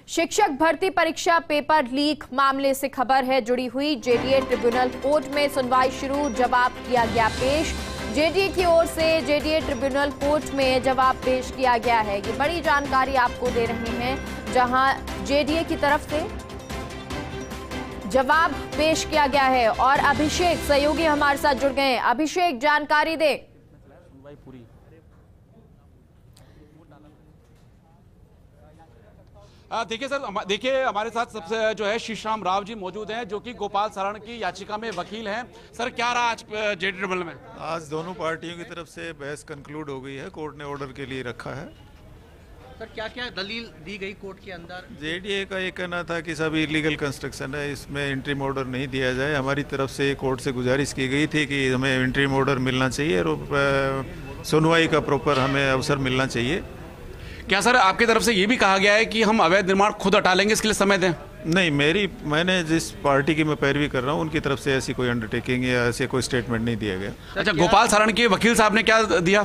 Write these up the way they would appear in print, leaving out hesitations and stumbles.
शिक्षक भर्ती परीक्षा पेपर लीक मामले से खबर है जुड़ी हुई। जेडीए ट्रिब्यूनल कोर्ट में सुनवाई शुरू, जवाब किया गया पेश। जेडीए की ओर से जेडीए ट्रिब्यूनल कोर्ट में जवाब पेश किया गया है। ये बड़ी जानकारी आपको दे रहे हैं, जहां जेडीए की तरफ से जवाब पेश किया गया है। और अभिषेक सहयोगी हमारे साथ जुड़ गए हैं। अभिषेक, जानकारी दे। देखिए सर, देखिए हमारे साथ सबसे जो है शीशाराम राव जी मौजूद हैं, जो कि गोपाल सारण की याचिका में वकील हैं। सर, क्या रहा आज जेडीए ट्रिब्यूनल में? आज दोनों पार्टियों की तरफ से बहस कंक्लूड हो गई है, कोर्ट ने ऑर्डर के लिए रखा है। सर, क्या क्या दलील दी गई कोर्ट के अंदर? जेडीए का ये कहना था कि सब इलीगल कंस्ट्रक्शन है, इसमें इंट्रीम ऑर्डर नहीं दिया जाए। हमारी तरफ से कोर्ट से गुजारिश की गई थी कि हमें इंट्रीम ऑर्डर मिलना चाहिए और सुनवाई का प्रॉपर हमें अवसर मिलना चाहिए। क्या सर आपकी तरफ से ये भी कहा गया है कि हम अवैध निर्माण खुद हटा लेंगे, इसके लिए समय दें? नहीं, मैंने जिस पार्टी की मैं पैरवी कर रहा हूँ उनकी तरफ से ऐसी कोई अंडरटेकिंग या ऐसे कोई स्टेटमेंट नहीं दिया गया। अच्छा, गोपाल सारण के वकील साहब ने क्या दिया?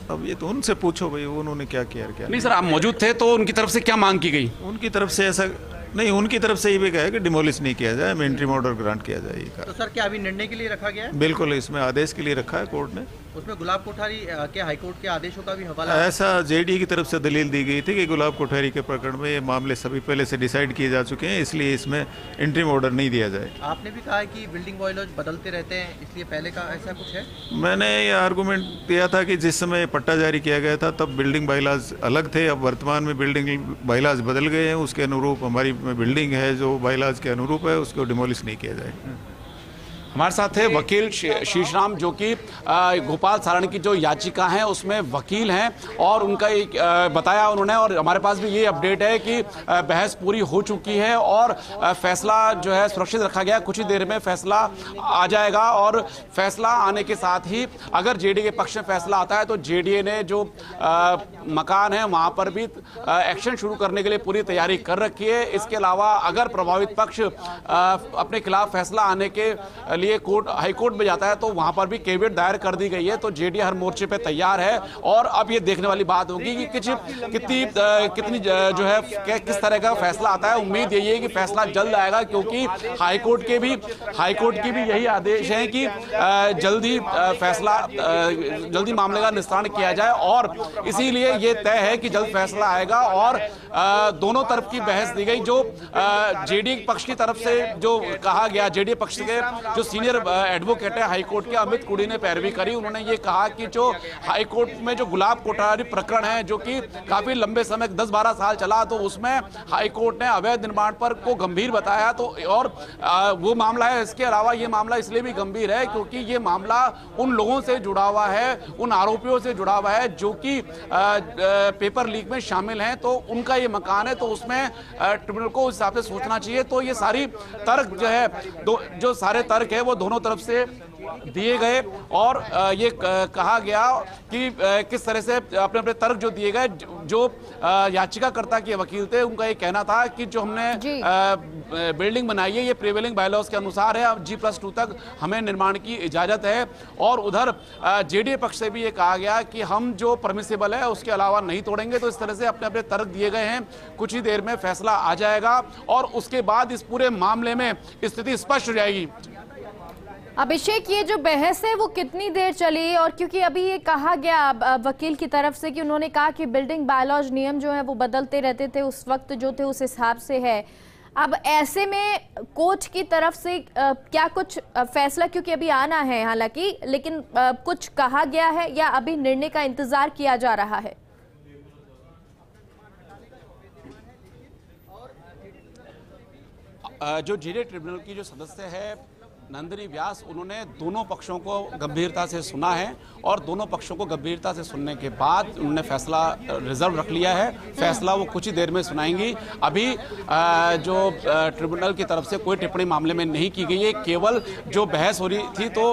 अब ये तो उनसे पूछो भाई, उन्होंने क्या किया क्या नहीं। सर, आप मौजूद थे तो उनकी तरफ से क्या मांग की गई? उनकी तरफ से ऐसा नहीं, उनकी तरफ से ये भी कहा है कि डिमोलिश नहीं किया जाए, हमें इंट्रीम ऑर्डर ग्रांट किया जाए। तो सर, क्या अभी निर्णय के लिए रखा गया है? बिल्कुल, इसमें आदेश के लिए रखा है कोर्ट ने। उसमें गुलाब कोठारी के हाईकोर्ट के आदेशों का भी हवाला? ऐसा जेडीए की तरफ से दलील दी गई थी कि गुलाब कोठारी के प्रकरण में ये मामले सभी पहले से डिसाइड किए जा चुके हैं, इसलिए इसमें इंट्रीम ऑर्डर नहीं दिया जाए। आपने भी कहा है कि बिल्डिंग बायलॉज बदलते रहते हैं, इसलिए पहले का ऐसा कुछ है? मैंने ये आर्गूमेंट दिया था कि जिस समय पट्टा जारी किया गया था तब बिल्डिंग बायलॉज अलग थे, अब वर्तमान में बिल्डिंग बायलॉज बदल गए हैं, उसके अनुरूप हमारी बिल्डिंग है जो बायलॉज के अनुरूप है, उसको डिमोलिश नहीं किया जाए। हमारे साथ है वकील शीशाराम, जो कि गोपाल सारण की जो याचिका है उसमें वकील हैं, और उनका एक बताया उन्होंने, और हमारे पास भी ये अपडेट है कि बहस पूरी हो चुकी है और फैसला जो है सुरक्षित रखा गया। कुछ ही देर में फैसला आ जाएगा, और फैसला आने के साथ ही अगर जेडीए के पक्ष में फैसला आता है तो जेडीए ने जो मकान है वहाँ पर भी एक्शन शुरू करने के लिए पूरी तैयारी कर रखी है। इसके अलावा अगर प्रभावित पक्ष अपने खिलाफ फैसला आने के लिए हाई कोर्ट में जाता है तो वहां पर भी केवियट दायर कर दी गई है। तो जेडीए हर मोर्चे पे तैयार है, और अब ये देखने वाली बात होगी कि कितनी जो है किस तरह का फैसला आता है। उम्मीद यही है कि फैसला जल्द आएगा, क्योंकि हाई कोर्ट के भी यही आदेश है कि जल्दी मामले का निस्तारण किया जाए, और इसीलिए ये तय है कि जल्द फैसला आएगा। और दोनों तरफ की बहस दी गई। जो जेडीए पक्ष की तरफ से जो कहा गया, जेडीए पक्ष के जो सीनियर एडवोकेट है हाई कोर्ट के अमित कुड़ी ने पैरवी करी। उन्होंने ये कहा कि जो हाई कोर्ट में जो गुलाब कोठारी प्रकरण है, जो कि काफी लंबे समय 10-12 साल चला, तो उसमें हाई कोर्ट ने अवैध निर्माण पर को गंभीर बताया। तो और वो मामला है। इसके अलावा ये मामला इसलिए भी गंभीर है क्योंकि ये मामला उन लोगों से जुड़ा हुआ है, उन आरोपियों से जुड़ा हुआ है जो कि पेपर लीक में शामिल हैं। तो उनका ये मकान है, तो उसमें ट्रिब्यूनल को उस हिसाब से सोचना चाहिए। तो ये सारी तर्क जो है, जो सारे तर्क है वो दोनों तरफ से दिए गए, और ये कहा गया कि किस तरह से अपने अपने तर्क जो दिए गए। जो याचिकाकर्ता के वकील थे, उनका ये कहना था कि जो हमने बिल्डिंग बनाई है ये प्रिवेलिंग बायलॉज के अनुसार है, अब G+2 तक हमें निर्माण की इजाजत है। और उधर जेडीए पक्ष से भी ये कहा गया कि हम जो परमिसिबल है उसके अलावा नहीं तोड़ेंगे। तो इस तरह से अपने अपने तर्क दिए गए हैं। कुछ ही देर में फैसला आ जाएगा, और उसके बाद इस पूरे मामले में स्थिति स्पष्ट हो जाएगी। अभिषेक, ये जो बहस है वो कितनी देर चली? और क्योंकि अभी ये कहा गया वकील की तरफ से कि उन्होंने कहा कि बिल्डिंग बायलॉज नियम जो है वो बदलते रहते थे, उस वक्त जो थे उस हिसाब से है। अब ऐसे में कोर्ट की तरफ से क्या कुछ फैसला, क्योंकि अभी आना है हालांकि, लेकिन कुछ कहा गया है या अभी निर्णय का इंतजार किया जा रहा है? जो जेडीए ट्रिब्यूनल की जो सदस्य है नंदिनी व्यास, उन्होंने दोनों पक्षों को गंभीरता से सुना है, और दोनों पक्षों को गंभीरता से सुनने के बाद उन्होंने फैसला रिजर्व रख लिया है। फैसला वो कुछ ही देर में सुनाएंगी। अभी जो ट्रिब्यूनल की तरफ से कोई टिप्पणी मामले में नहीं की गई है, केवल जो बहस हो रही थी तो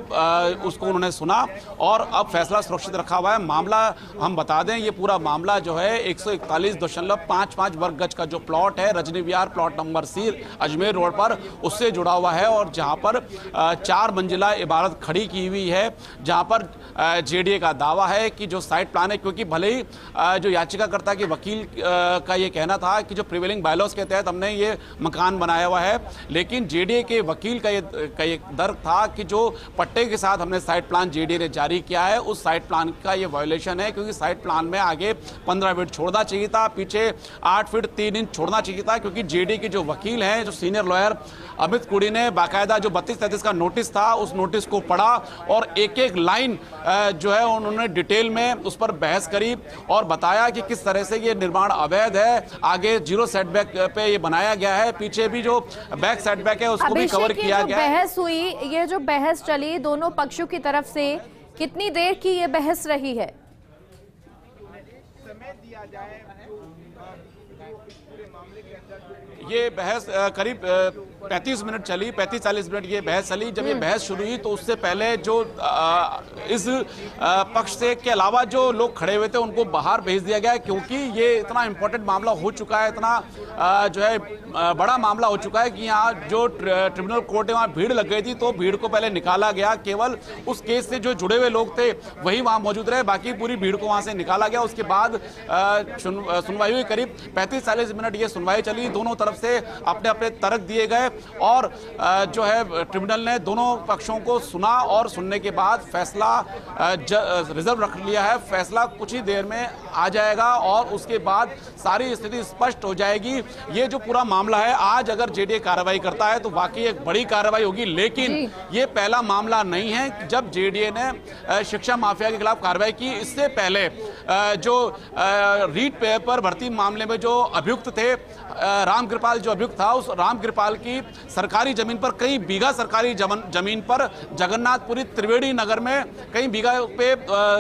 उसको उन्होंने सुना, और अब फैसला सुरक्षित रखा हुआ है। मामला हम बता दें, ये पूरा मामला जो है 141.55 वर्ग गज का जो प्लॉट है, Rajni Vihar plot number C Ajmer road पर, उससे जुड़ा हुआ है, और जहाँ पर 4 मंजिला इमारत खड़ी की हुई है, जहां पर जेडीए का दावा है कि जो साइट प्लान है, क्योंकि भले ही जो याचिकाकर्ता के वकील का ये कहना था कि जो प्रिवेलिंग बायलॉज के तहत हमने ये मकान बनाया हुआ है, लेकिन जेडीए के वकील का ये दर्द था कि जो पट्टे के साथ हमने साइट प्लान जेडीए ने जारी किया है, उस साइट प्लान का ये वायोलेशन है, क्योंकि साइट प्लान में आगे 15 फीट छोड़ना चाहिए था, पीछे 8 फीट 3 इंच छोड़ना चाहिए था, क्योंकि जेडीए के जो वकील हैं, जो सीनियर लॉयर अमित कुड़ी ने बाकायदा जो 32-33 का नोटिस था, उस नोटिस को पढ़ा और एक एक लाइन जो है उन्होंने डिटेल में उस पर बहस करी और बताया कि किस तरह से ये निर्माण अवैध है, आगे 0 सेटबैक पे ये बनाया गया है, पीछे भी जो बैक सेटबैक है उसको भी कवर किया गया है। बहस हुई, ये जो बहस चली दोनों पक्षों की तरफ से, कितनी देर की ये बहस रही है? ये बहस करीब 35 मिनट चली, 35-40 मिनट ये बहस चली। जब ये बहस शुरू हुई तो उससे पहले जो इस पक्ष से के अलावा जो लोग खड़े हुए थे उनको बाहर भेज दिया गया, क्योंकि ये इतना इंपॉर्टेंट मामला हो चुका है, इतना जो है बड़ा मामला हो चुका है कि यहाँ जो ट्रिब्यूनल कोर्ट है वहाँ भीड़ लग गई थी, तो भीड़ को पहले निकाला गया, केवल उस केस से जो जुड़े हुए लोग थे वही वहाँ मौजूद रहे, बाकी पूरी भीड़ को वहाँ से निकाला गया। उसके बाद सुनवाई हुई, करीब 35-40 मिनट ये सुनवाई चली, दोनों तरफ से अपने अपने तर्क दिए गए और जो है ट्रिब्यूनल ने दोनों पक्षों को सुना और सुनने के बाद फैसला रिजर्व रख लिया है। फैसला कुछ ही देर में आ जाएगा और उसके बाद सारी स्थिति स्पष्ट हो जाएगी। ये जो पूरा मामला है, आज अगर जेडीए कार्रवाई करता है तो वाकई एक बड़ी कार्रवाई होगी, लेकिन ये पहला मामला नहीं है जब जेडीए ने शिक्षा माफिया के खिलाफ कार्रवाई की। इससे पहले जो रीट पेपर भर्ती मामले में जो अभियुक्त थे, रामकृपाल जो अभियुक्त था, उस रामकृपाल की सरकारी जमीन पर, कई बीघा सरकारी जमीन पर जगन्नाथपुरी त्रिवेणी नगर में कई बीघा पे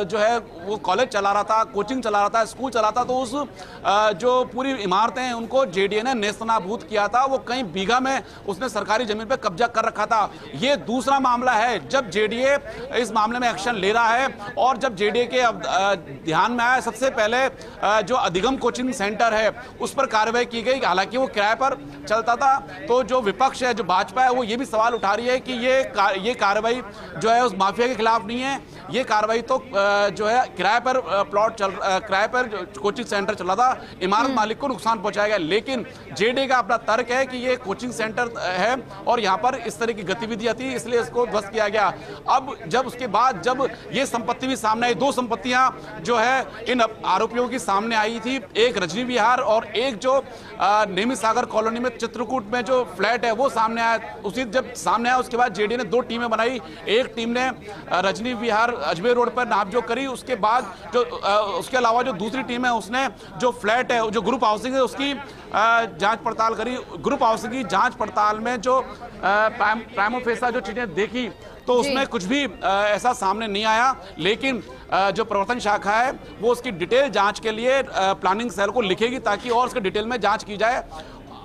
जो है वो कॉलेज चला रहा था, कोचिंग चला रहा था, स्कूल चला था, तो उस जो पूरी इमारतें हैं उनको जेडीए ने नेस्तनाबूद किया था। वो कई बीघा में उसने सरकारी जमीन पे कब्जा कर रखा था। ये दूसरा मामला है जब जेडीए इस मामले में एक्शन ले रहा है और जब जेडीए के ध्यान में आया, सबसे पहले जो अधिगम कोचिंग सेंटर है उस पर कार्रवाई की गई, हालांकि वो किराए पर चलता था। तो जो विपक्ष है, जो भाजपा है, वो ये भी सवाल उठा रही है कि ये कार्रवाई जो है उस माफिया के खिलाफ नहीं है, ये कार्रवाई तो जो है किराए पर किराए पर कोचिंग सेंटर चला था, इमारत मालिक को नुकसान पहुंचाया गया। लेकिन जेडीए का अपना तर्क है कि ये कोचिंग सेंटर है और यहाँ पर इस तरह की गतिविधियां थी, इसलिए इसको ध्वस्त किया गया। अब जब उसके बाद जब ये संपत्ति भी सामने आई, 2 संपत्तियां जो है इन आरोपियों की सामने आई थी, एक रजनी विहार और एक जो नेमित सागर कॉलोनी में चित्रकूट में जो फ्लैट है वो सामने आया। उसी जब सामने आया उसके बाद जेडीए ने 2 टीमें बनाई, एक टीम ने रजनी विहार अजमेर रोड पर नापजोख करी, उसके बाद जो उसके अलावा जो दूसरी टीम है उसने जो फ्लैट है, जो ग्रुप हाउसिंग है, उसकी जांच पड़ताल करी। ग्रुप हाउसिंग की जांच पड़ताल में जो प्राइमो फेसा जो चीजें देखी तो उसमें कुछ भी ऐसा सामने नहीं आया, लेकिन जो प्रवर्तन शाखा है वो उसकी डिटेल जांच के लिए प्लानिंग सेल को लिखेगी ताकि और उसके डिटेल में जांच की जाए।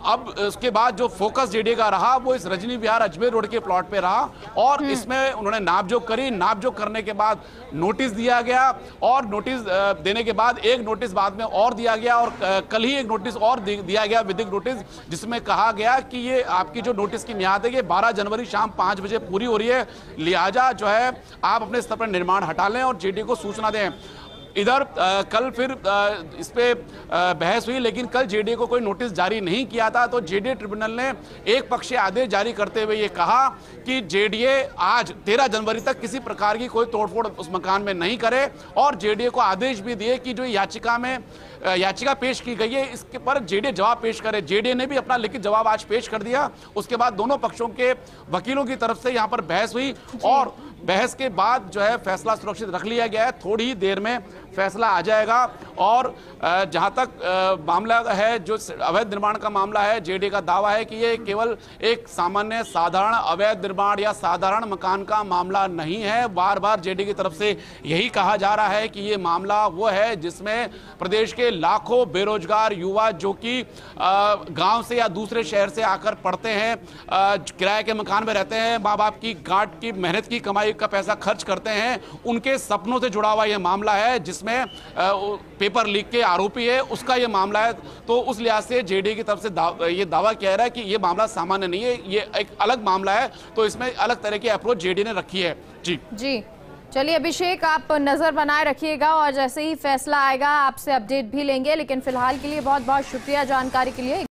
अब उसके बाद जो फोकस जेडीए का रहा वो इस रजनी विहार अजमेर रोड के प्लॉट पे रहा और इसमें उन्होंने नापजोख करी। नापजोख करने के बाद नोटिस दिया गया और नोटिस देने के बाद एक नोटिस बाद में और दिया गया और कल ही एक नोटिस और दिया गया, विधिक नोटिस, जिसमें कहा गया कि ये आपकी जो नोटिस की मियाद है ये 12 जनवरी शाम 5 बजे पूरी हो रही है, लिहाजा जो है आप अपने स्तर पर निर्माण हटा लें और जेडीए को सूचना दें। इधर कल फिर इस पे बहस हुई, लेकिन कल जेडीए को कोई नोटिस जारी नहीं किया था, तो जेडीए ट्रिब्यूनल ने एक पक्षीय आदेश जारी करते हुए ये कहा कि जेडीए आज 13 जनवरी तक किसी प्रकार की कोई तोड़फोड़ उस मकान में नहीं करे और जेडीए को आदेश भी दिए कि जो याचिका पेश की गई है इसके पर जेडीए जवाब पेश करे। जेडीए ने भी अपना लिखित जवाब आज पेश कर दिया। उसके बाद दोनों पक्षों के वकीलों की तरफ से यहाँ पर बहस हुई और बहस के बाद जो है फैसला सुरक्षित रख लिया गया है। थोड़ी ही देर में फैसला आ जाएगा और जहां तक मामला है, जो अवैध निर्माण का मामला है, जेडीए का दावा है कि ये केवल एक सामान्य साधारण अवैध निर्माण या साधारण मकान का मामला नहीं है। बार बार जेडीए की तरफ से यही कहा जा रहा है कि ये मामला वो है जिसमें प्रदेश के लाखों बेरोजगार युवा जो कि गांव से या दूसरे शहर से आकर पढ़ते हैं, किराए के मकान में रहते हैं, माँ बाप की गांठ की मेहनत की कमाई टैक्सपेयर का पैसा खर्च करते हैं, उनके सपनों से जुड़ा हुआ यह मामला है, जिसमें पेपर लीक के आरोपी है, उसका यह मामला है। तो उस लिहाज से जेडीए की तरफ से ये दावा किया रहा है कि ये मामला सामान्य नहीं है, ये एक अलग मामला है। तो इसमें अलग तरह की अप्रोच जेडीए ने रखी है। जी चलिए अभिषेक, आप नजर बनाए रखिएगा और जैसे ही फैसला आएगा आपसे अपडेट भी लेंगे, लेकिन फिलहाल के लिए बहुत बहुत शुक्रिया जानकारी के लिए।